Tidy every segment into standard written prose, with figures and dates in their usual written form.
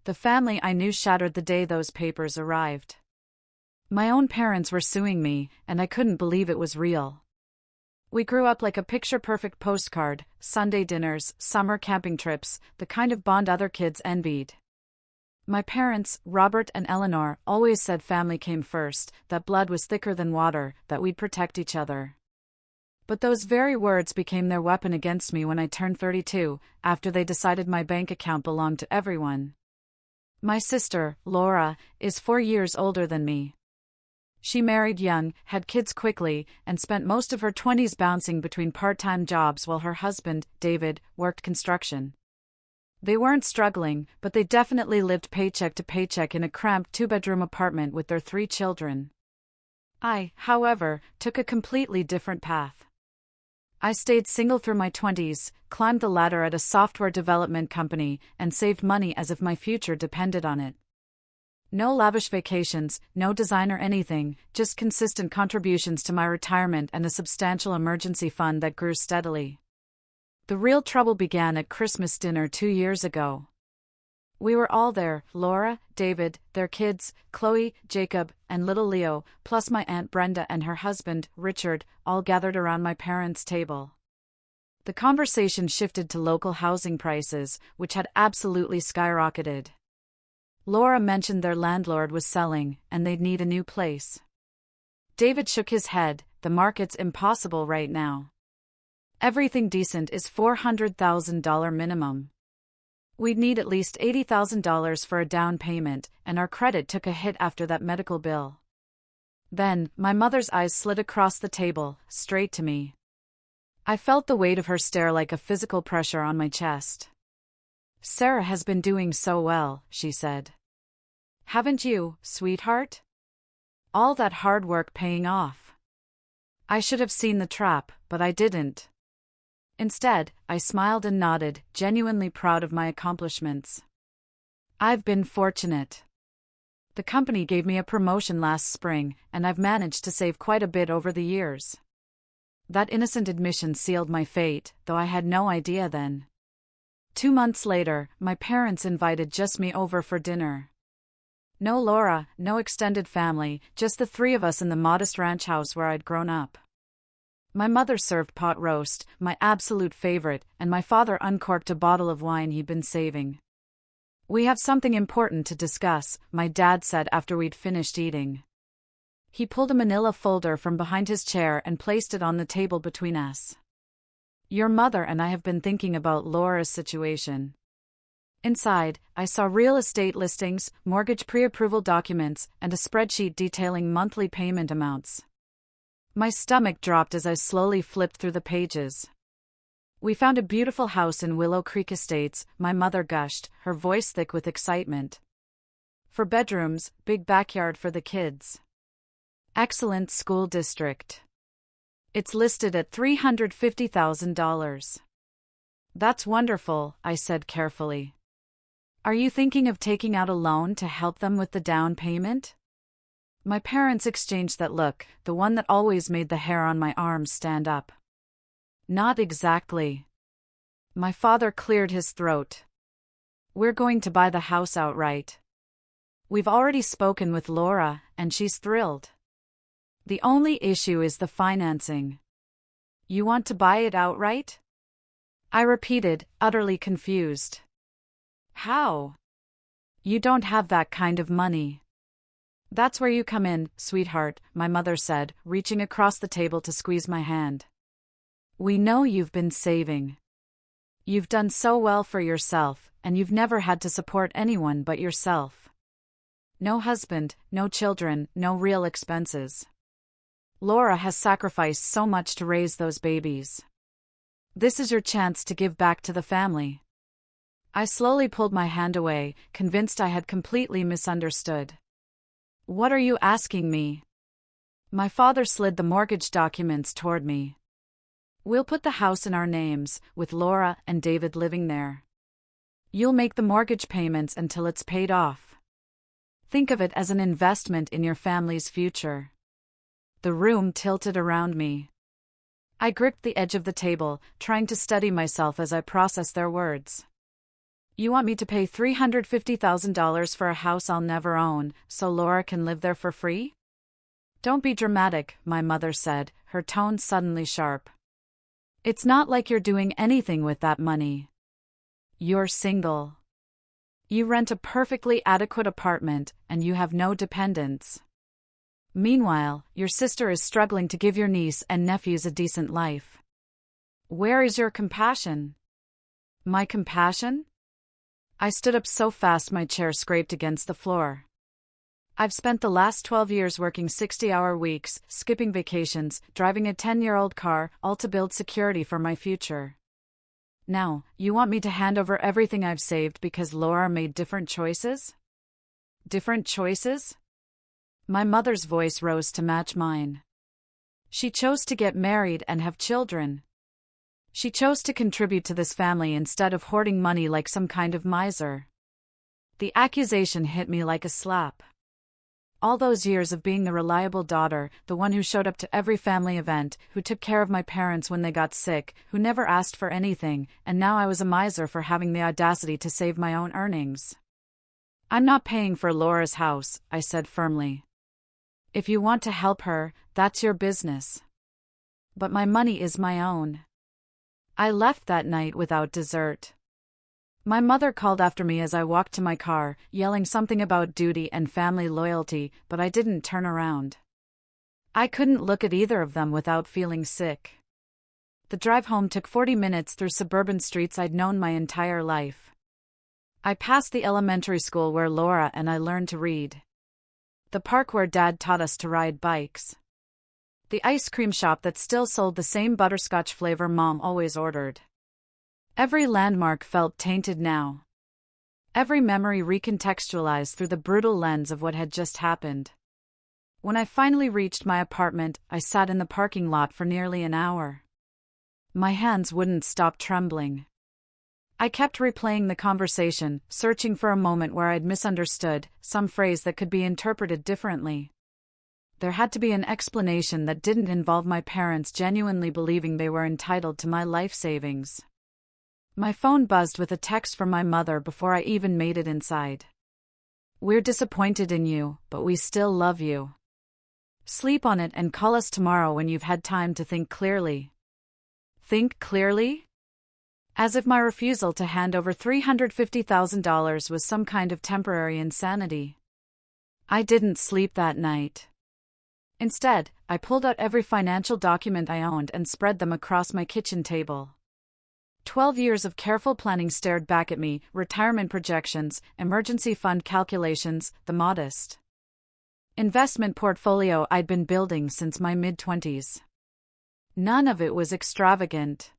The family I knew shattered the day those papers arrived. My own parents were suing me, and I couldn't believe it was real. We grew up like a picture-perfect postcard, Sunday dinners, summer camping trips, the kind of bond other kids envied. My parents, Robert and Eleanor, always said family came first, that blood was thicker than water, that we'd protect each other. But those very words became their weapon against me when I turned 32, after they decided my bank account belonged to everyone. My sister, Laura, is 4 years older than me. She married young, had kids quickly, and spent most of her 20s bouncing between part-time jobs while her husband, David, worked construction. They weren't struggling, but they definitely lived paycheck to paycheck in a cramped 2-bedroom apartment with their 3 children. I, however, took a completely different path. I stayed single through my 20s, climbed the ladder at a software development company, and saved money as if my future depended on it. No lavish vacations, no designer anything, just consistent contributions to my retirement and a substantial emergency fund that grew steadily. The real trouble began at Christmas dinner 2 years ago. We were all there, Laura, David, their kids, Chloe, Jacob, and little Leo, plus my Aunt Brenda and her husband, Richard, all gathered around my parents' table. The conversation shifted to local housing prices, which had absolutely skyrocketed. Laura mentioned their landlord was selling, and they'd need a new place. David shook his head, the market's impossible right now. Everything decent is $400,000 minimum. We'd need at least $80,000 for a down payment, and our credit took a hit after that medical bill. Then, my mother's eyes slid across the table, straight to me. I felt the weight of her stare like a physical pressure on my chest. "Sarah has been doing so well," she said. "Haven't you, sweetheart? All that hard work paying off." I should have seen the trap, but I didn't. Instead, I smiled and nodded, genuinely proud of my accomplishments. I've been fortunate. The company gave me a promotion last spring, and I've managed to save quite a bit over the years. That innocent admission sealed my fate, though I had no idea then. 2 months later, my parents invited just me over for dinner. No Laura, no extended family, just the 3 of us in the modest ranch house where I'd grown up. My mother served pot roast, my absolute favorite, and my father uncorked a bottle of wine he'd been saving. "We have something important to discuss," my dad said after we'd finished eating. He pulled a manila folder from behind his chair and placed it on the table between us. "Your mother and I have been thinking about Laura's situation." Inside, I saw real estate listings, mortgage pre-approval documents, and a spreadsheet detailing monthly payment amounts. My stomach dropped as I slowly flipped through the pages. "We found a beautiful house in Willow Creek Estates," my mother gushed, her voice thick with excitement. "4 bedrooms, big backyard for the kids. Excellent school district. It's listed at $350,000. "That's wonderful," I said carefully. "Are you thinking of taking out a loan to help them with the down payment?" My parents exchanged that look, the one that always made the hair on my arms stand up. "Not exactly." My father cleared his throat. "We're going to buy the house outright. We've already spoken with Laura, and she's thrilled. The only issue is the financing." "You want to buy it outright?" I repeated, utterly confused. "How? You don't have that kind of money." "That's where you come in, sweetheart," my mother said, reaching across the table to squeeze my hand. "We know you've been saving. You've done so well for yourself, and you've never had to support anyone but yourself. No husband, no children, no real expenses. Laura has sacrificed so much to raise those babies. This is your chance to give back to the family." I slowly pulled my hand away, convinced I had completely misunderstood. "What are you asking me?" My father slid the mortgage documents toward me. "We'll put the house in our names, with Laura and David living there. You'll make the mortgage payments until it's paid off. Think of it as an investment in your family's future." The room tilted around me. I gripped the edge of the table, trying to steady myself as I processed their words. You want me to pay $350,000 for a house I'll never own, so Laura can live there for free? Don't be dramatic, my mother said, her tone suddenly sharp. It's not like you're doing anything with that money. You're single. You rent a perfectly adequate apartment, and you have no dependents. Meanwhile, your sister is struggling to give your niece and nephews a decent life. Where is your compassion? My compassion? I stood up so fast my chair scraped against the floor. I've spent the last 12 years working 60-hour weeks, skipping vacations, driving a 10-year-old car, all to build security for my future. Now, you want me to hand over everything I've saved because Laura made different choices? Different choices? My mother's voice rose to match mine. She chose to get married and have children. She chose to contribute to this family instead of hoarding money like some kind of miser. The accusation hit me like a slap. All those years of being the reliable daughter, the one who showed up to every family event, who took care of my parents when they got sick, who never asked for anything, and now I was a miser for having the audacity to save my own earnings. I'm not paying for Laura's house, I said firmly. If you want to help her, that's your business. But my money is my own. I left that night without dessert. My mother called after me as I walked to my car, yelling something about duty and family loyalty, but I didn't turn around. I couldn't look at either of them without feeling sick. The drive home took 40 minutes through suburban streets I'd known my entire life. I passed the elementary school where Laura and I learned to read. The park where Dad taught us to ride bikes. The ice cream shop that still sold the same butterscotch flavor Mom always ordered. Every landmark felt tainted now. Every memory recontextualized through the brutal lens of what had just happened. When I finally reached my apartment, I sat in the parking lot for nearly an hour. My hands wouldn't stop trembling. I kept replaying the conversation, searching for a moment where I'd misunderstood, some phrase that could be interpreted differently. There had to be an explanation that didn't involve my parents genuinely believing they were entitled to my life savings. My phone buzzed with a text from my mother before I even made it inside. We're disappointed in you, but we still love you. Sleep on it and call us tomorrow when you've had time to think clearly. Think clearly? As if my refusal to hand over $350,000 was some kind of temporary insanity. I didn't sleep that night. Instead, I pulled out every financial document I owned and spread them across my kitchen table. 12 years of careful planning stared back at me, retirement projections, emergency fund calculations, the modest investment portfolio I'd been building since my mid-20s. None of it was extravagant.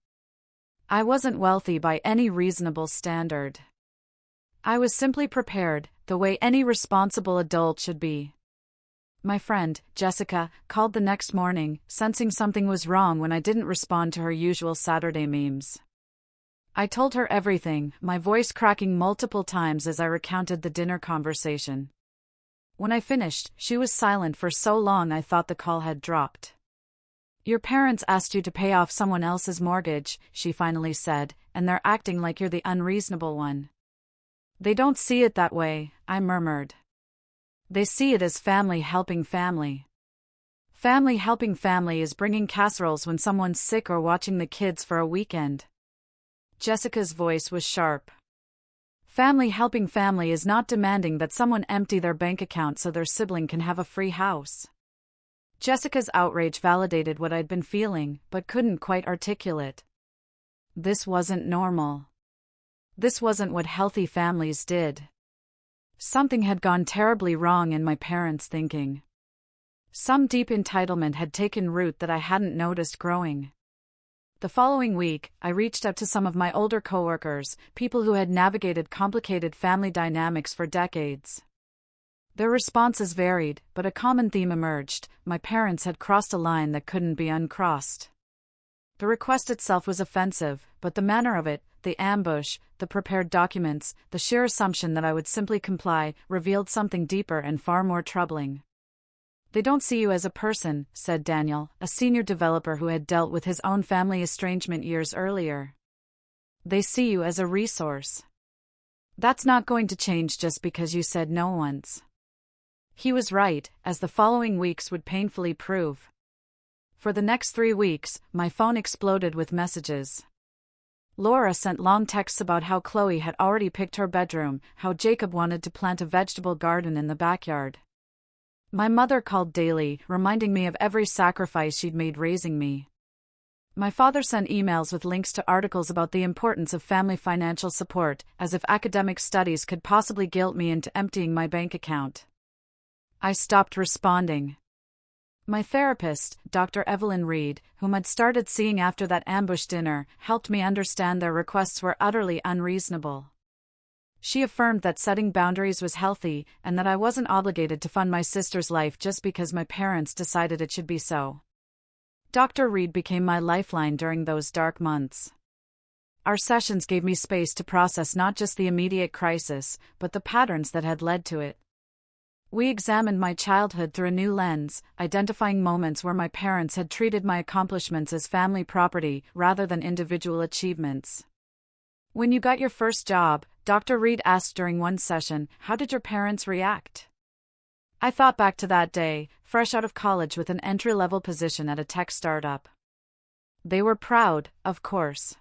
I wasn't wealthy by any reasonable standard. I was simply prepared, the way any responsible adult should be. My friend, Jessica, called the next morning, sensing something was wrong when I didn't respond to her usual Saturday memes. I told her everything, my voice cracking multiple times as I recounted the dinner conversation. When I finished, she was silent for so long I thought the call had dropped. Your parents asked you to pay off someone else's mortgage, she finally said, and they're acting like you're the unreasonable one. They don't see it that way, I murmured. They see it as family helping family. Family helping family is bringing casseroles when someone's sick or watching the kids for a weekend. Jessica's voice was sharp. Family helping family is not demanding that someone empty their bank account so their sibling can have a free house. Jessica's outrage validated what I'd been feeling, but couldn't quite articulate. This wasn't normal. This wasn't what healthy families did. Something had gone terribly wrong in my parents' thinking. Some deep entitlement had taken root that I hadn't noticed growing. The following week, I reached out to some of my older coworkers, people who had navigated complicated family dynamics for decades. Their responses varied, but a common theme emerged: my parents had crossed a line that couldn't be uncrossed. The request itself was offensive, but the manner of it, the ambush, the prepared documents, the sheer assumption that I would simply comply, revealed something deeper and far more troubling. They don't see you as a person, said Daniel, a senior developer who had dealt with his own family estrangement years earlier. They see you as a resource. That's not going to change just because you said no once. He was right, as the following weeks would painfully prove. For the next 3 weeks, my phone exploded with messages. Laura sent long texts about how Chloe had already picked her bedroom, how Jacob wanted to plant a vegetable garden in the backyard. My mother called daily, reminding me of every sacrifice she'd made raising me. My father sent emails with links to articles about the importance of family financial support, as if academic studies could possibly guilt me into emptying my bank account. I stopped responding. My therapist, Dr. Evelyn Reed, whom I'd started seeing after that ambush dinner, helped me understand their requests were utterly unreasonable. She affirmed that setting boundaries was healthy, and that I wasn't obligated to fund my sister's life just because my parents decided it should be so. Dr. Reed became my lifeline during those dark months. Our sessions gave me space to process not just the immediate crisis, but the patterns that had led to it. We examined my childhood through a new lens, identifying moments where my parents had treated my accomplishments as family property rather than individual achievements. When you got your first job, Dr. Reed asked during one session, how did your parents react? I thought back to that day, fresh out of college with an entry-level position at a tech startup. They were proud, of course.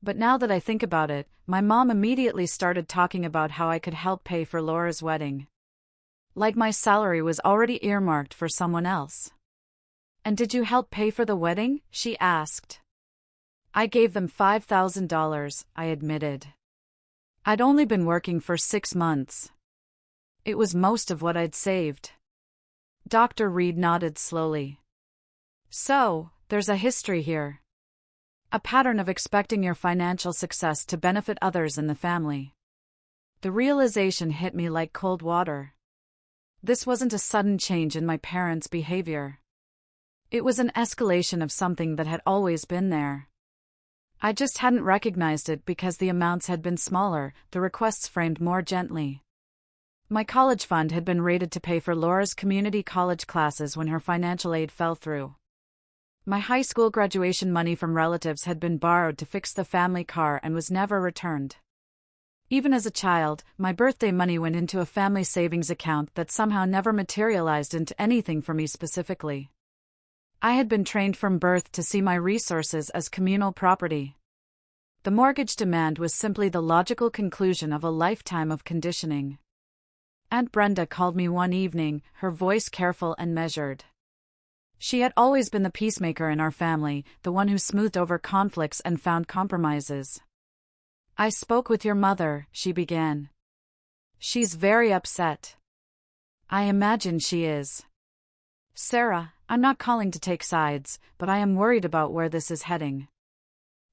But now that I think about it, my mom immediately started talking about how I could help pay for Laura's wedding. Like my salary was already earmarked for someone else. And did you help pay for the wedding? She asked. I gave them $5,000, I admitted. I'd only been working for 6 months. It was most of what I'd saved. Dr. Reed nodded slowly. So, there's a history here. A pattern of expecting your financial success to benefit others in the family. The realization hit me like cold water. This wasn't a sudden change in my parents' behavior. It was an escalation of something that had always been there. I just hadn't recognized it because the amounts had been smaller, the requests framed more gently. My college fund had been rated to pay for Laura's community college classes when her financial aid fell through. My high school graduation money from relatives had been borrowed to fix the family car and was never returned. Even as a child, my birthday money went into a family savings account that somehow never materialized into anything for me specifically. I had been trained from birth to see my resources as communal property. The mortgage demand was simply the logical conclusion of a lifetime of conditioning. Aunt Brenda called me one evening, her voice careful and measured. She had always been the peacemaker in our family, the one who smoothed over conflicts and found compromises. I spoke with your mother, she began. She's very upset. I imagine she is. Sarah, I'm not calling to take sides, but I am worried about where this is heading.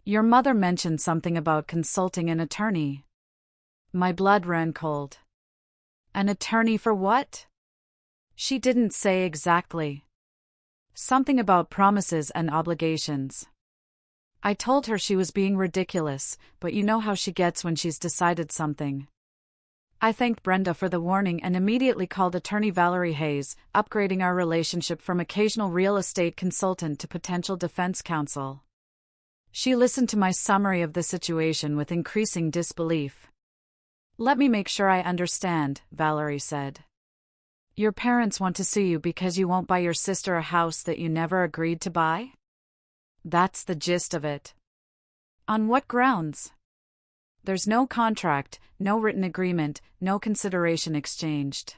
Your mother mentioned something about consulting an attorney. My blood ran cold. An attorney for what? She didn't say exactly. Something about promises and obligations. I told her she was being ridiculous, but you know how she gets when she's decided something. I thanked Brenda for the warning and immediately called attorney Valerie Hayes, upgrading our relationship from occasional real estate consultant to potential defense counsel. She listened to my summary of the situation with increasing disbelief. Let me make sure I understand, Valerie said. Your parents want to sue you because you won't buy your sister a house that you never agreed to buy? That's the gist of it. On what grounds? There's no contract, no written agreement, no consideration exchanged.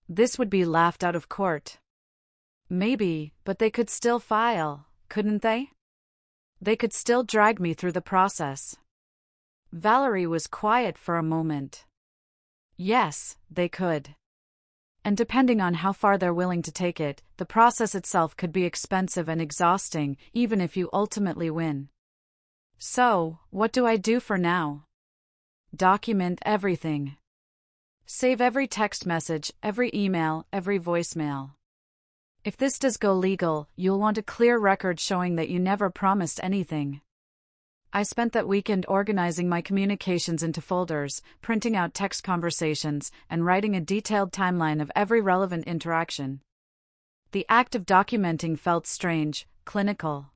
This would be laughed out of court. Maybe, but they could still file, couldn't they? They could still drag me through the process. Valerie was quiet for a moment. Yes, they could. And depending on how far they're willing to take it, the process itself could be expensive and exhausting, even if you ultimately win. So, what do I do for now? Document everything. Save every text message, every email, every voicemail. If this does go legal, you'll want a clear record showing that you never promised anything. I spent that weekend organizing my communications into folders, printing out text conversations, and writing a detailed timeline of every relevant interaction. The act of documenting felt strange, clinical.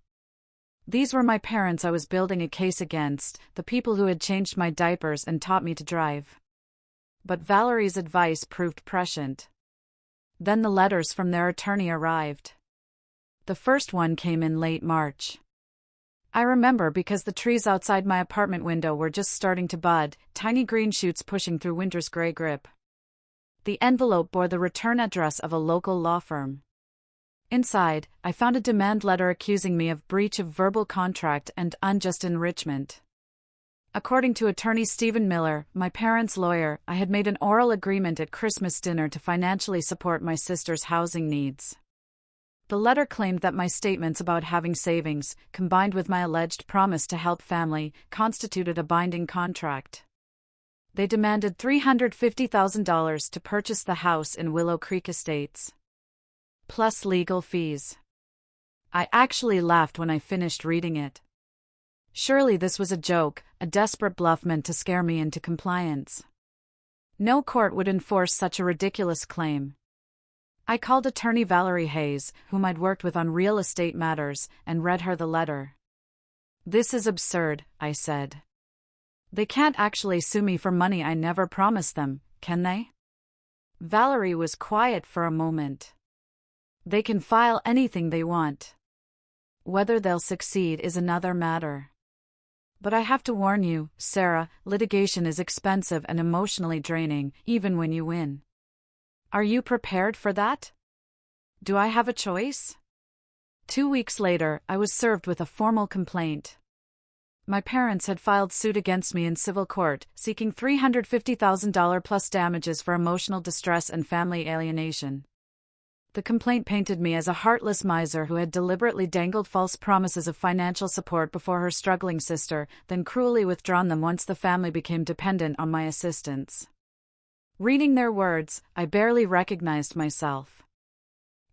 These were my parents I was building a case against, the people who had changed my diapers and taught me to drive. But Valerie's advice proved prescient. Then the letters from their attorney arrived. The first one came in late March. I remember because the trees outside my apartment window were just starting to bud, tiny green shoots pushing through winter's gray grip. The envelope bore the return address of a local law firm. Inside, I found a demand letter accusing me of breach of verbal contract and unjust enrichment. According to attorney Stephen Miller, my parents' lawyer, I had made an oral agreement at Christmas dinner to financially support my sister's housing needs. The letter claimed that my statements about having savings, combined with my alleged promise to help family, constituted a binding contract. They demanded $350,000 to purchase the house in Willow Creek Estates, plus legal fees. I actually laughed when I finished reading it. Surely this was a joke, a desperate bluff meant to scare me into compliance. No court would enforce such a ridiculous claim. I called attorney Valerie Hayes, whom I'd worked with on real estate matters, and read her the letter. "This is absurd," I said. "They can't actually sue me for money I never promised them, can they?" Valerie was quiet for a moment. "They can file anything they want. Whether they'll succeed is another matter. But I have to warn you, Sarah, litigation is expensive and emotionally draining, even when you win. Are you prepared for that? Do I have a choice?" 2 weeks later, I was served with a formal complaint. My parents had filed suit against me in civil court, seeking $350,000 plus damages for emotional distress and family alienation. The complaint painted me as a heartless miser who had deliberately dangled false promises of financial support before her struggling sister, then cruelly withdrawn them once the family became dependent on my assistance. Reading their words, I barely recognized myself.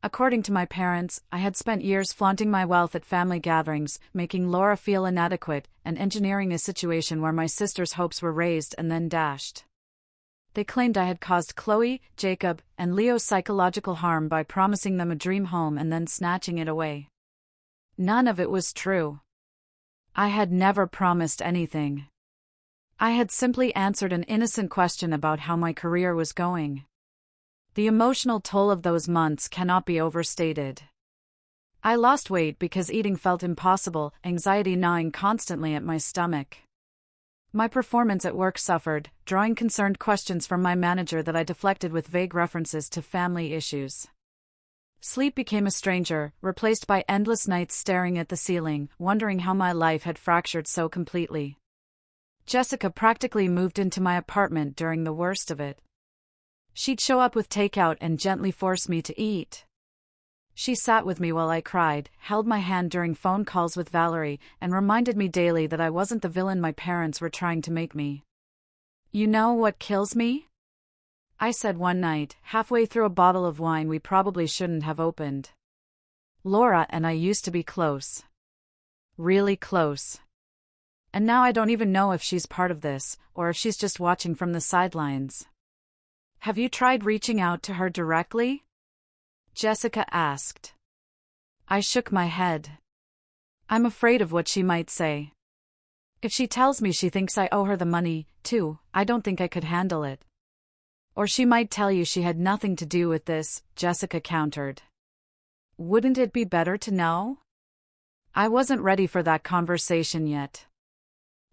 According to my parents, I had spent years flaunting my wealth at family gatherings, making Laura feel inadequate, and engineering a situation where my sister's hopes were raised and then dashed. They claimed I had caused Chloe, Jacob, and Leo psychological harm by promising them a dream home and then snatching it away. None of it was true. I had never promised anything. I had simply answered an innocent question about how my career was going. The emotional toll of those months cannot be overstated. I lost weight because eating felt impossible, anxiety gnawing constantly at my stomach. My performance at work suffered, drawing concerned questions from my manager that I deflected with vague references to family issues. Sleep became a stranger, replaced by endless nights staring at the ceiling, wondering how my life had fractured so completely. Jessica practically moved into my apartment during the worst of it. She'd show up with takeout and gently force me to eat. She sat with me while I cried, held my hand during phone calls with Valerie, and reminded me daily that I wasn't the villain my parents were trying to make me. "You know what kills me?" I said one night, halfway through a bottle of wine we probably shouldn't have opened. "Laura and I used to be close. Really close. And now I don't even know if she's part of this, or if she's just watching from the sidelines." "Have you tried reaching out to her directly?" Jessica asked. I shook my head. "I'm afraid of what she might say. If she tells me she thinks I owe her the money, too, I don't think I could handle it." "Or she might tell you she had nothing to do with this," Jessica countered. "Wouldn't it be better to know?" I wasn't ready for that conversation yet.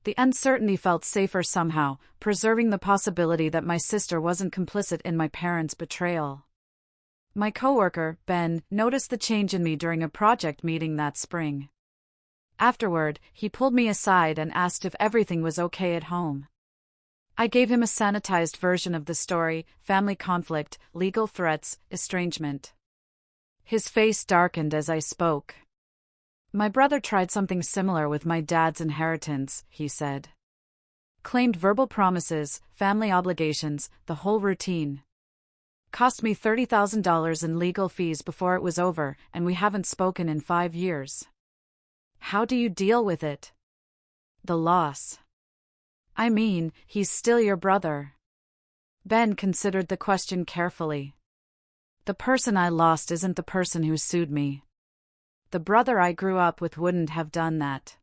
The uncertainty felt safer somehow, preserving the possibility that my sister wasn't complicit in my parents' betrayal. My coworker, Ben, noticed the change in me during a project meeting that spring. Afterward, he pulled me aside and asked if everything was okay at home. I gave him a sanitized version of the story: family conflict, legal threats, estrangement. His face darkened as I spoke. "My brother tried something similar with my dad's inheritance," he said. "Claimed verbal promises, family obligations, the whole routine. Cost me $30,000 in legal fees before it was over, and we haven't spoken in 5 years. How do you deal with it? The loss. I mean, he's still your brother." Ben considered the question carefully. "The person I lost isn't the person who sued me. The brother I grew up with wouldn't have done that.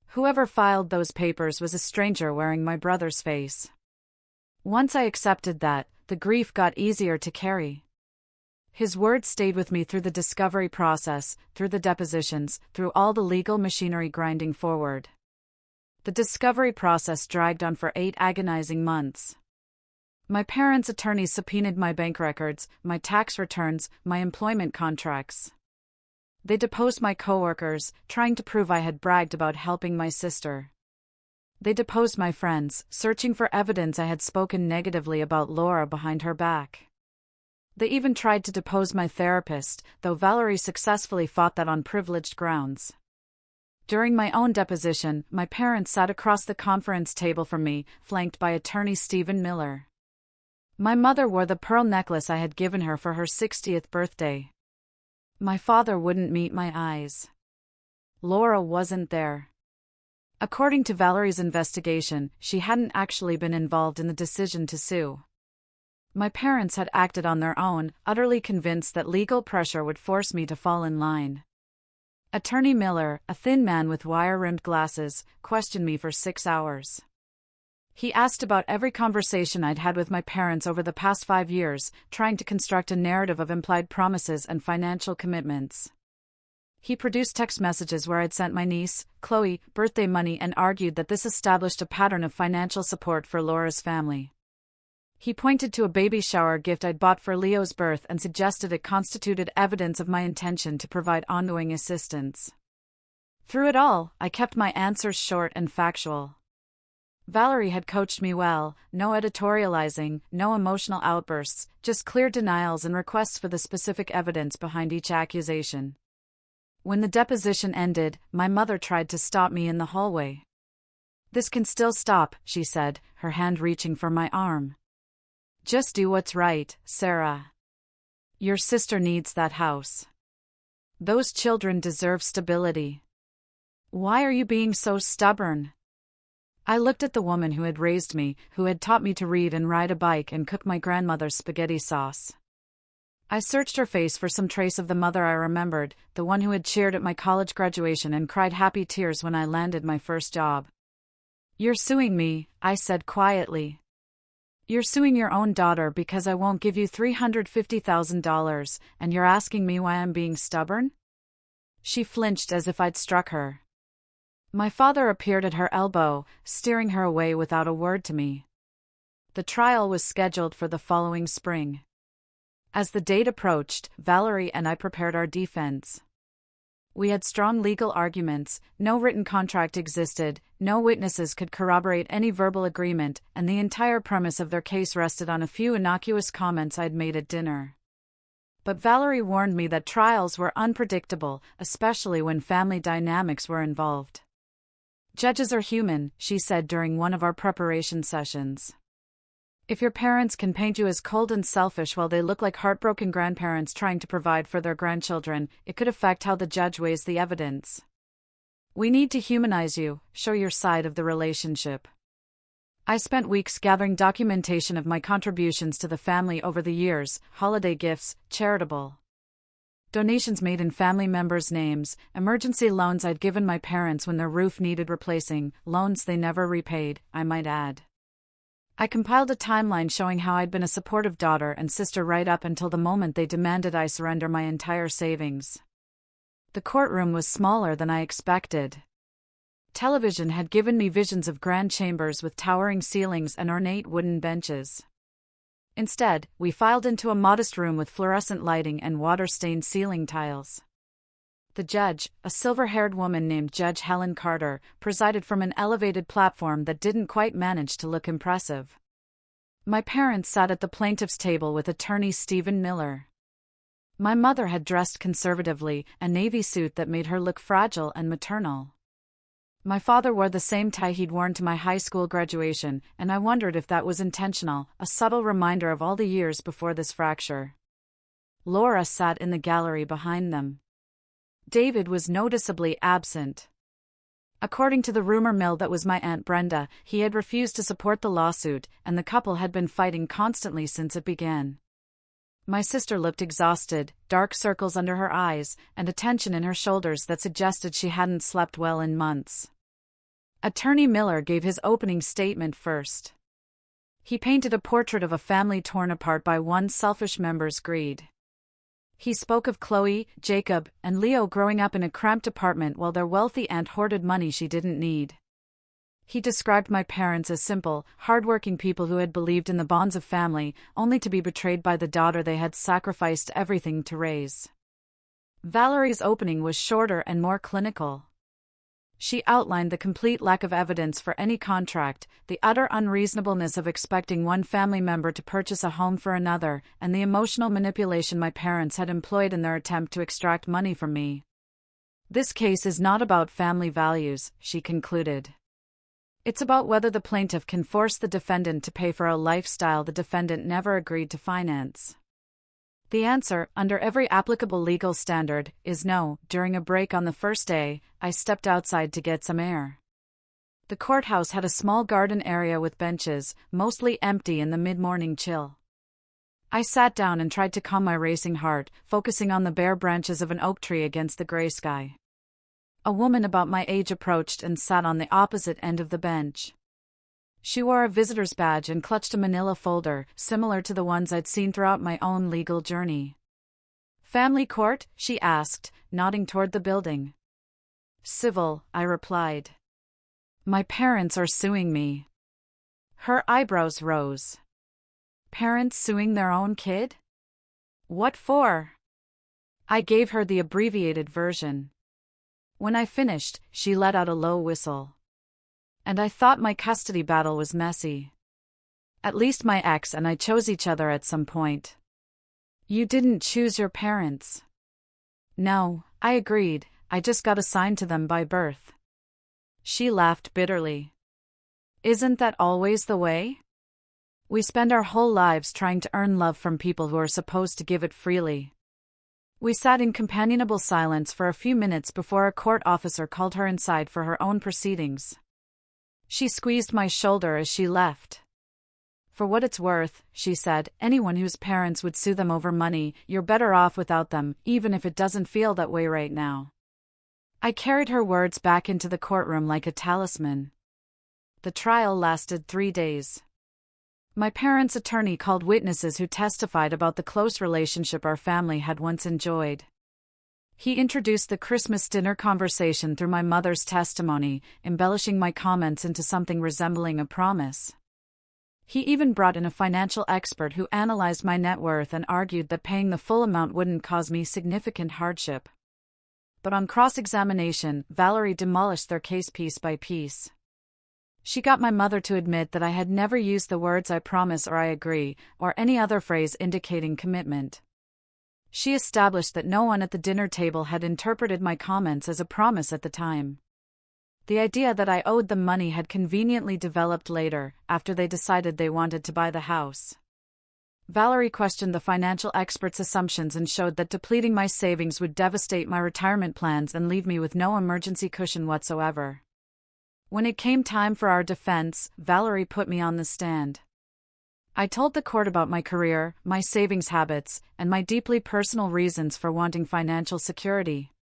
Whoever filed those papers was a stranger wearing my brother's face. Once I accepted that, the grief got easier to carry. His words stayed with me through the discovery process, through the depositions, through all the legal machinery grinding forward. The discovery process dragged on for 8 agonizing months. My parents' attorneys subpoenaed my bank records, my tax returns, my employment contracts. They deposed my coworkers, trying to prove I had bragged about helping my sister. They deposed my friends, searching for evidence I had spoken negatively about Laura behind her back. They even tried to depose my therapist, though Valerie successfully fought that on privileged grounds. During my own deposition, my parents sat across the conference table from me, flanked by attorney Stephen Miller. My mother wore the pearl necklace I had given her for her 60th birthday. My father wouldn't meet my eyes. Laura wasn't there. According to Valerie's investigation, she hadn't actually been involved in the decision to sue. My parents had acted on their own, utterly convinced that legal pressure would force me to fall in line. Attorney Miller, a thin man with wire-rimmed glasses, questioned me for 6 hours. He asked about every conversation I'd had with my parents over the past 5 years, trying to construct a narrative of implied promises and financial commitments. He produced text messages where I'd sent my niece, Chloe, birthday money and argued that this established a pattern of financial support for Laura's family. He pointed to a baby shower gift I'd bought for Leo's birth and suggested it constituted evidence of my intention to provide ongoing assistance. Through it all, I kept my answers short and factual. Valerie had coached me well, no editorializing, no emotional outbursts, just clear denials and requests for the specific evidence behind each accusation. When the deposition ended, my mother tried to stop me in the hallway. "This can still stop," she said, her hand reaching for my arm. "Just do what's right, Sarah. Your sister needs that house. Those children deserve stability. Why are you being so stubborn?" I looked at the woman who had raised me, who had taught me to read and ride a bike and cook my grandmother's spaghetti sauce. I searched her face for some trace of the mother I remembered, the one who had cheered at my college graduation and cried happy tears when I landed my first job. "You're suing me," I said quietly. "You're suing your own daughter because I won't give you $350,000, and you're asking me why I'm being stubborn?" She flinched as if I'd struck her. My father appeared at her elbow, steering her away without a word to me. The trial was scheduled for the following spring. As the date approached, Valerie and I prepared our defense. We had strong legal arguments, no written contract existed, no witnesses could corroborate any verbal agreement, and the entire premise of their case rested on a few innocuous comments I'd made at dinner. But Valerie warned me that trials were unpredictable, especially when family dynamics were involved. "Judges are human," she said during one of our preparation sessions. "If your parents can paint you as cold and selfish while they look like heartbroken grandparents trying to provide for their grandchildren, it could affect how the judge weighs the evidence. We need to humanize you, show your side of the relationship." I spent weeks gathering documentation of my contributions to the family over the years, holiday gifts, charitable donations made in family members' names, emergency loans I'd given my parents when their roof needed replacing, loans they never repaid, I might add. I compiled a timeline showing how I'd been a supportive daughter and sister right up until the moment they demanded I surrender my entire savings. The courtroom was smaller than I expected. Television had given me visions of grand chambers with towering ceilings and ornate wooden benches. Instead, we filed into a modest room with fluorescent lighting and water-stained ceiling tiles. The judge, a silver-haired woman named Judge Helen Carter, presided from an elevated platform that didn't quite manage to look impressive. My parents sat at the plaintiff's table with attorney Stephen Miller. My mother had dressed conservatively, a navy suit that made her look fragile and maternal. My father wore the same tie he'd worn to my high school graduation, and I wondered if that was intentional, a subtle reminder of all the years before this fracture. Laura sat in the gallery behind them. David was noticeably absent. According to the rumor mill that was my Aunt Brenda, he had refused to support the lawsuit, and the couple had been fighting constantly since it began. My sister looked exhausted, dark circles under her eyes, and a tension in her shoulders that suggested she hadn't slept well in months. Attorney Miller gave his opening statement first. He painted a portrait of a family torn apart by one selfish member's greed. He spoke of Chloe, Jacob, and Leo growing up in a cramped apartment while their wealthy aunt hoarded money she didn't need. He described my parents as simple, hardworking people who had believed in the bonds of family, only to be betrayed by the daughter they had sacrificed everything to raise. Valerie's opening was shorter and more clinical. She outlined the complete lack of evidence for any contract, the utter unreasonableness of expecting one family member to purchase a home for another, and the emotional manipulation my parents had employed in their attempt to extract money from me. This case is not about family values, she concluded. It's about whether the plaintiff can force the defendant to pay for a lifestyle the defendant never agreed to finance. The answer, under every applicable legal standard, is no. During a break on the first day, I stepped outside to get some air. The courthouse had a small garden area with benches, mostly empty in the mid-morning chill. I sat down and tried to calm my racing heart, focusing on the bare branches of an oak tree against the gray sky. A woman about my age approached and sat on the opposite end of the bench. She wore a visitor's badge and clutched a manila folder, similar to the ones I'd seen throughout my own legal journey. "Family court?" she asked, nodding toward the building. "Civil," I replied. "My parents are suing me." Her eyebrows rose. Parents suing their own kid? What for? I gave her the abbreviated version. When I finished, she let out a low whistle. And I thought my custody battle was messy. At least my ex and I chose each other at some point. "You didn't choose your parents." "No," I agreed, "I just got assigned to them by birth." She laughed bitterly. "Isn't that always the way? We spend our whole lives trying to earn love from people who are supposed to give it freely." We sat in companionable silence for a few minutes before a court officer called her inside for her own proceedings. She squeezed my shoulder as she left. "For what it's worth," she said, "anyone whose parents would sue them over money, you're better off without them, even if it doesn't feel that way right now." I carried her words back into the courtroom like a talisman. The trial lasted 3 days. My parents' attorney called witnesses who testified about the close relationship our family had once enjoyed. He introduced the Christmas dinner conversation through my mother's testimony, embellishing my comments into something resembling a promise. He even brought in a financial expert who analyzed my net worth and argued that paying the full amount wouldn't cause me significant hardship. But on cross-examination, Valerie demolished their case piece by piece. She got my mother to admit that I had never used the words "I promise" or "I agree," or any other phrase indicating commitment. She established that no one at the dinner table had interpreted my comments as a promise at the time. The idea that I owed them money had conveniently developed later, after they decided they wanted to buy the house. Valerie questioned the financial expert's assumptions and showed that depleting my savings would devastate my retirement plans and leave me with no emergency cushion whatsoever. When it came time for our defense, Valerie put me on the stand. I told the court about my career, my savings habits, and my deeply personal reasons for wanting financial security.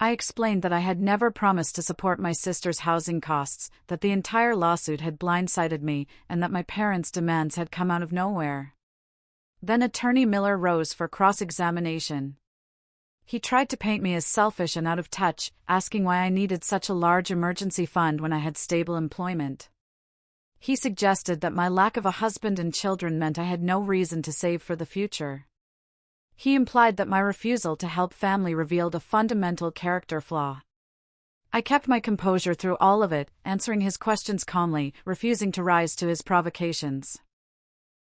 I explained that I had never promised to support my sister's housing costs, that the entire lawsuit had blindsided me, and that my parents' demands had come out of nowhere. Then Attorney Miller rose for cross-examination. He tried to paint me as selfish and out of touch, asking why I needed such a large emergency fund when I had stable employment. He suggested that my lack of a husband and children meant I had no reason to save for the future. He implied that my refusal to help family revealed a fundamental character flaw. I kept my composure through all of it, answering his questions calmly, refusing to rise to his provocations.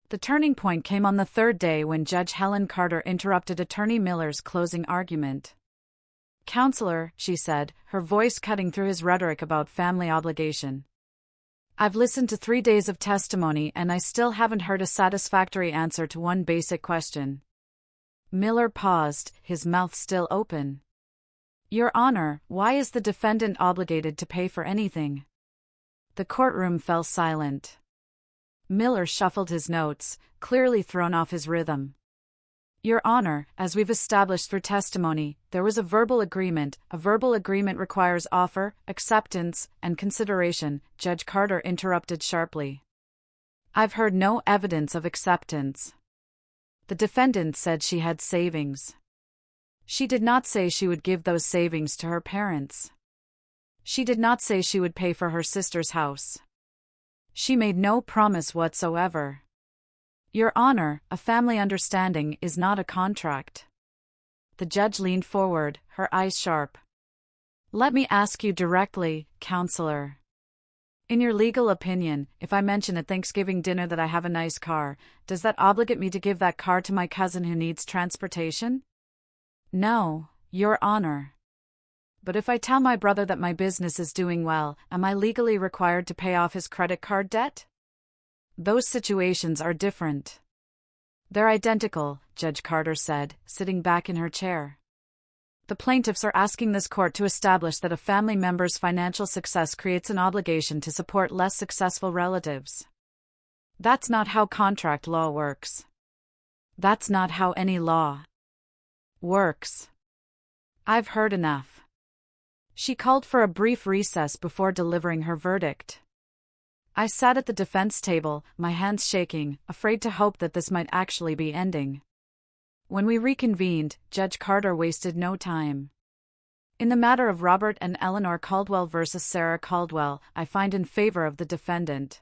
The turning point came on the third day when Judge Helen Carter interrupted Attorney Miller's closing argument. "Counselor," she said, her voice cutting through his rhetoric about family obligation. "I've listened to 3 days of testimony and I still haven't heard a satisfactory answer to one basic question." Miller paused, his mouth still open. "Your Honor, why is the defendant obligated to pay for anything?" The courtroom fell silent. Miller shuffled his notes, clearly thrown off his rhythm. Your Honor, as we've established through testimony, there was a verbal agreement. A verbal agreement requires offer, acceptance, and consideration, Judge Carter interrupted sharply. I've heard no evidence of acceptance. The defendant said she had savings. She did not say she would give those savings to her parents. She did not say she would pay for her sister's house. She made no promise whatsoever. Your Honor, a family understanding is not a contract. The judge leaned forward, her eyes sharp. Let me ask you directly, counselor. In your legal opinion, if I mention at Thanksgiving dinner that I have a nice car, does that obligate me to give that car to my cousin who needs transportation? No, Your Honor. But if I tell my brother that my business is doing well, am I legally required to pay off his credit card debt? Those situations are different. They're identical, Judge Carter said, sitting back in her chair. The plaintiffs are asking this court to establish that a family member's financial success creates an obligation to support less successful relatives. That's not how contract law works. That's not how any law works. I've heard enough. She called for a brief recess before delivering her verdict. I sat at the defense table, my hands shaking, afraid to hope that this might actually be ending. When we reconvened, Judge Carter wasted no time. In the matter of Robert and Eleanor Caldwell versus Sarah Caldwell, I find in favor of the defendant.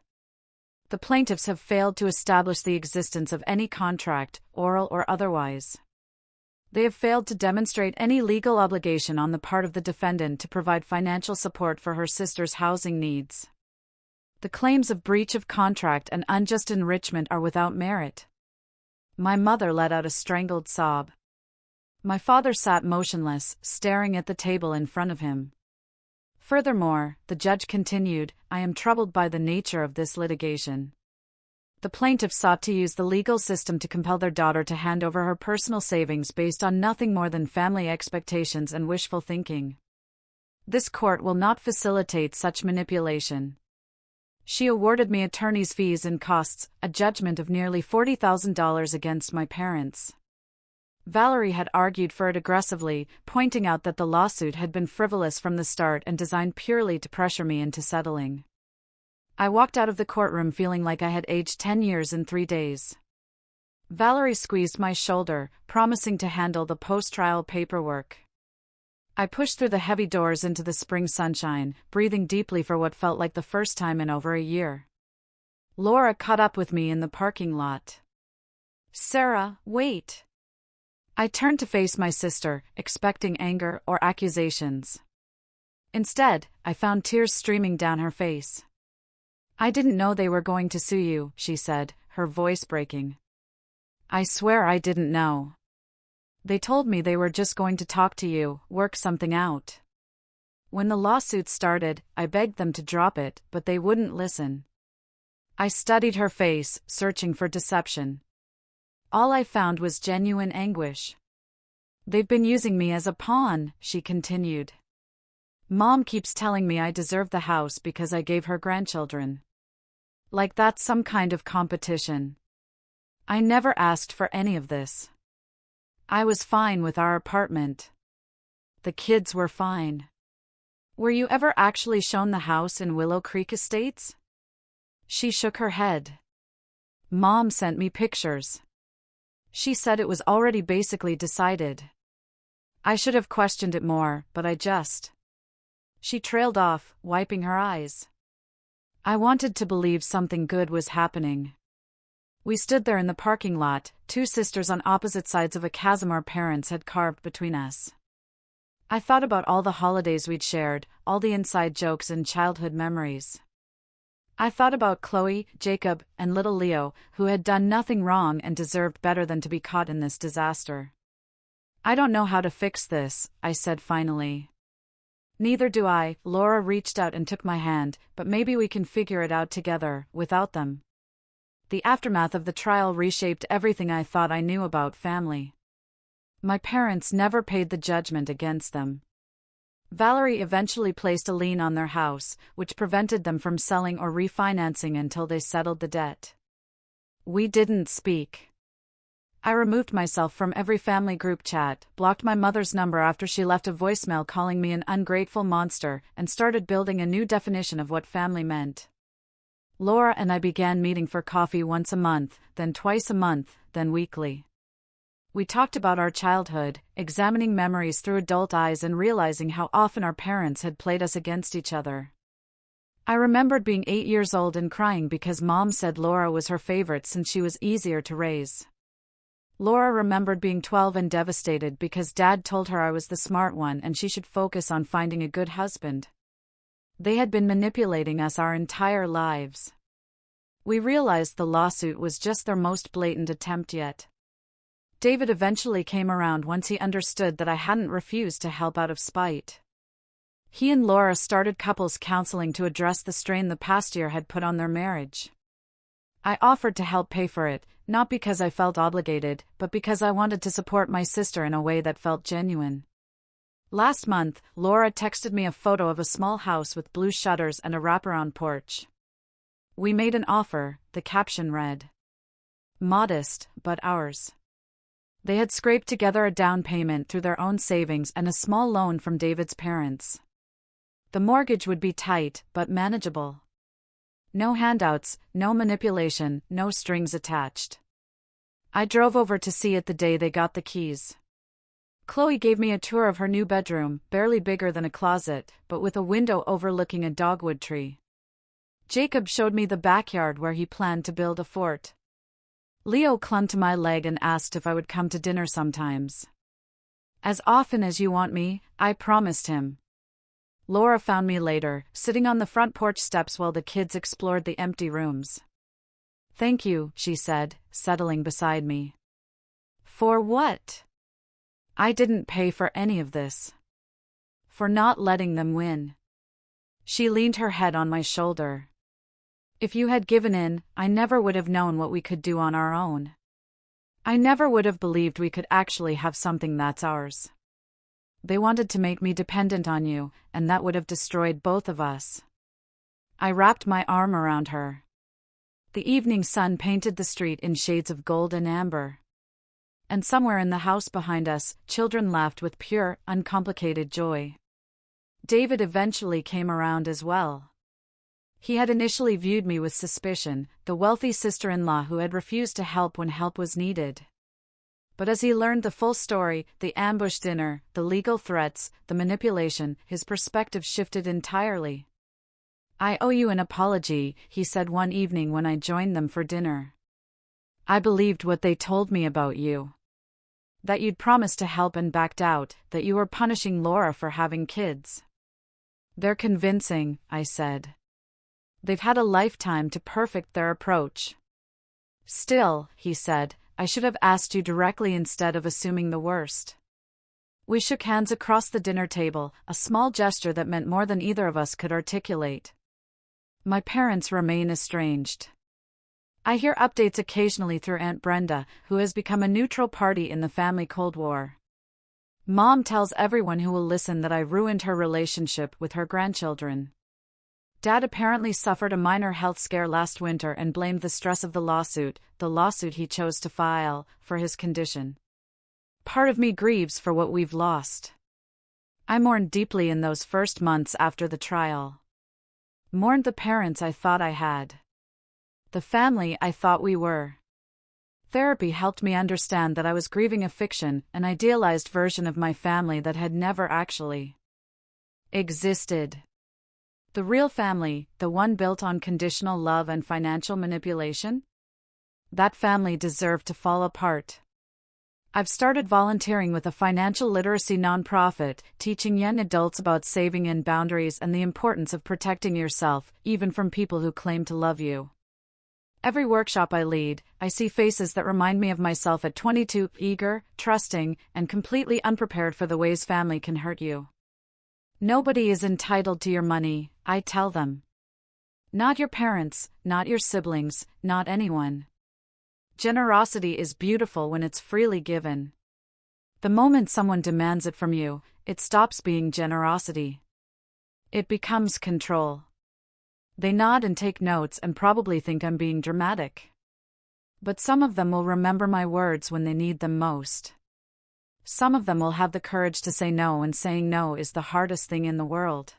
The plaintiffs have failed to establish the existence of any contract, oral or otherwise. They have failed to demonstrate any legal obligation on the part of the defendant to provide financial support for her sister's housing needs. The claims of breach of contract and unjust enrichment are without merit. My mother let out a strangled sob. My father sat motionless, staring at the table in front of him. Furthermore, the judge continued, I am troubled by the nature of this litigation. The plaintiff sought to use the legal system to compel their daughter to hand over her personal savings based on nothing more than family expectations and wishful thinking. This court will not facilitate such manipulation. She awarded me attorney's fees and costs, a judgment of nearly $40,000 against my parents. Valerie had argued for it aggressively, pointing out that the lawsuit had been frivolous from the start and designed purely to pressure me into settling. I walked out of the courtroom feeling like I had aged 10 years in 3 days. Valerie squeezed my shoulder, promising to handle the post-trial paperwork. I pushed through the heavy doors into the spring sunshine, breathing deeply for what felt like the first time in over a year. Laura caught up with me in the parking lot. Sarah, wait. I turned to face my sister, expecting anger or accusations. Instead, I found tears streaming down her face. I didn't know they were going to sue you, she said, her voice breaking. I swear I didn't know. They told me they were just going to talk to you, work something out. When the lawsuit started, I begged them to drop it, but they wouldn't listen. I studied her face, searching for deception. All I found was genuine anguish. They've been using me as a pawn, she continued. Mom keeps telling me I deserve the house because I gave her grandchildren. Like that's some kind of competition. I never asked for any of this. I was fine with our apartment. The kids were fine. Were you ever actually shown the house in Willow Creek Estates? She shook her head. Mom sent me pictures. She said it was already basically decided. I should have questioned it more, but I just. She trailed off, wiping her eyes. I wanted to believe something good was happening. We stood there in the parking lot, two sisters on opposite sides of a chasm our parents had carved between us. I thought about all the holidays we'd shared, all the inside jokes and childhood memories. I thought about Chloe, Jacob, and little Leo, who had done nothing wrong and deserved better than to be caught in this disaster. I don't know how to fix this, I said finally. Neither do I. Laura reached out and took my hand, but maybe we can figure it out together, without them. The aftermath of the trial reshaped everything I thought I knew about family. My parents never paid the judgment against them. Valerie eventually placed a lien on their house, which prevented them from selling or refinancing until they settled the debt. We didn't speak. I removed myself from every family group chat, blocked my mother's number after she left a voicemail calling me an ungrateful monster, and started building a new definition of what family meant. Laura and I began meeting for coffee once a month, then twice a month, then weekly. We talked about our childhood, examining memories through adult eyes and realizing how often our parents had played us against each other. I remembered being 8 years old and crying because Mom said Laura was her favorite since she was easier to raise. Laura remembered being 12 and devastated because Dad told her I was the smart one and she should focus on finding a good husband. They had been manipulating us our entire lives. We realized the lawsuit was just their most blatant attempt yet. David eventually came around once he understood that I hadn't refused to help out of spite. He and Laura started couples counseling to address the strain the past year had put on their marriage. I offered to help pay for it, not because I felt obligated, but because I wanted to support my sister in a way that felt genuine. Last month, Laura texted me a photo of a small house with blue shutters and a wraparound porch. We made an offer, the caption read, "Modest, but ours." They had scraped together a down payment through their own savings and a small loan from David's parents. The mortgage would be tight, but manageable. No handouts, no manipulation, no strings attached. I drove over to see it the day they got the keys. Chloe gave me a tour of her new bedroom, barely bigger than a closet, but with a window overlooking a dogwood tree. Jacob showed me the backyard where he planned to build a fort. Leo clung to my leg and asked if I would come to dinner sometimes. "As often as you want me," I promised him. Laura found me later, sitting on the front porch steps while the kids explored the empty rooms. "Thank you," she said, settling beside me. "For what?" "I didn't pay for any of this." "For not letting them win." She leaned her head on my shoulder. "If you had given in, I never would have known what we could do on our own. I never would have believed we could actually have something that's ours. They wanted to make me dependent on you, and that would have destroyed both of us." I wrapped my arm around her. The evening sun painted the street in shades of gold and amber. And somewhere in the house behind us, children laughed with pure, uncomplicated joy. David eventually came around as well. He had initially viewed me with suspicion, the wealthy sister-in-law who had refused to help when help was needed. But as he learned the full story, the ambush dinner, the legal threats, the manipulation, his perspective shifted entirely. "I owe you an apology," he said one evening when I joined them for dinner. "I believed what they told me about you. That you'd promised to help and backed out, that you were punishing Laura for having kids." "They're convincing," I said. "They've had a lifetime to perfect their approach." "Still," he said, "I should have asked you directly instead of assuming the worst." We shook hands across the dinner table, a small gesture that meant more than either of us could articulate. My parents remain estranged. I hear updates occasionally through Aunt Brenda, who has become a neutral party in the family Cold War. Mom tells everyone who will listen that I ruined her relationship with her grandchildren. Dad apparently suffered a minor health scare last winter and blamed the stress of the lawsuit he chose to file, for his condition. Part of me grieves for what we've lost. I mourned deeply in those first months after the trial. Mourned the parents I thought I had. The family I thought we were. Therapy helped me understand that I was grieving a fiction, an idealized version of my family that had never actually existed. The real family, the one built on conditional love and financial manipulation? That family deserved to fall apart. I've started volunteering with a financial literacy nonprofit, teaching young adults about saving and boundaries and the importance of protecting yourself, even from people who claim to love you. Every workshop I lead, I see faces that remind me of myself at 22, eager, trusting, and completely unprepared for the ways family can hurt you. Nobody is entitled to your money, I tell them. Not your parents, not your siblings, not anyone. Generosity is beautiful when it's freely given. The moment someone demands it from you, it stops being generosity. It becomes control. They nod and take notes and probably think I'm being dramatic. But some of them will remember my words when they need them most. Some of them will have the courage to say no, and saying no is the hardest thing in the world.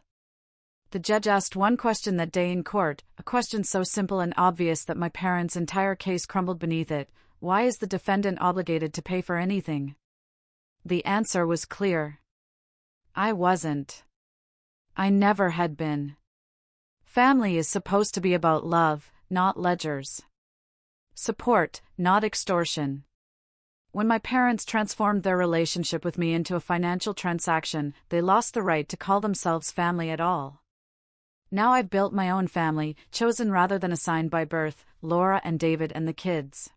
The judge asked one question that day in court, a question so simple and obvious that my parents' entire case crumbled beneath it. Why is the defendant obligated to pay for anything? The answer was clear. I wasn't. I never had been. Family is supposed to be about love, not ledgers. Support, not extortion. When my parents transformed their relationship with me into a financial transaction, they lost the right to call themselves family at all. Now I've built my own family, chosen rather than assigned by birth, Laura and David and the kids.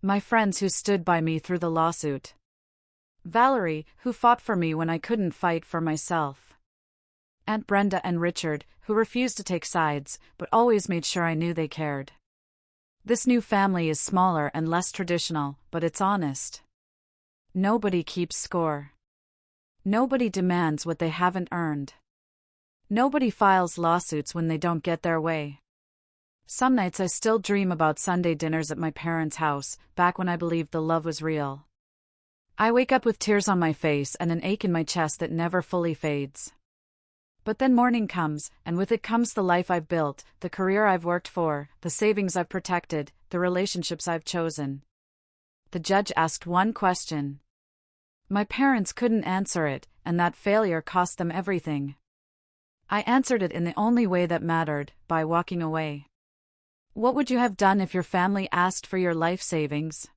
My friends who stood by me through the lawsuit. Valerie, who fought for me when I couldn't fight for myself. Aunt Brenda and Richard, who refused to take sides, but always made sure I knew they cared. This new family is smaller and less traditional, but it's honest. Nobody keeps score. Nobody demands what they haven't earned. Nobody files lawsuits when they don't get their way. Some nights I still dream about Sunday dinners at my parents' house, back when I believed the love was real. I wake up with tears on my face and an ache in my chest that never fully fades. But then morning comes, and with it comes the life I've built, the career I've worked for, the savings I've protected, the relationships I've chosen. The judge asked one question. My parents couldn't answer it, and that failure cost them everything. I answered it in the only way that mattered, by walking away. What would you have done if your family asked for your life savings?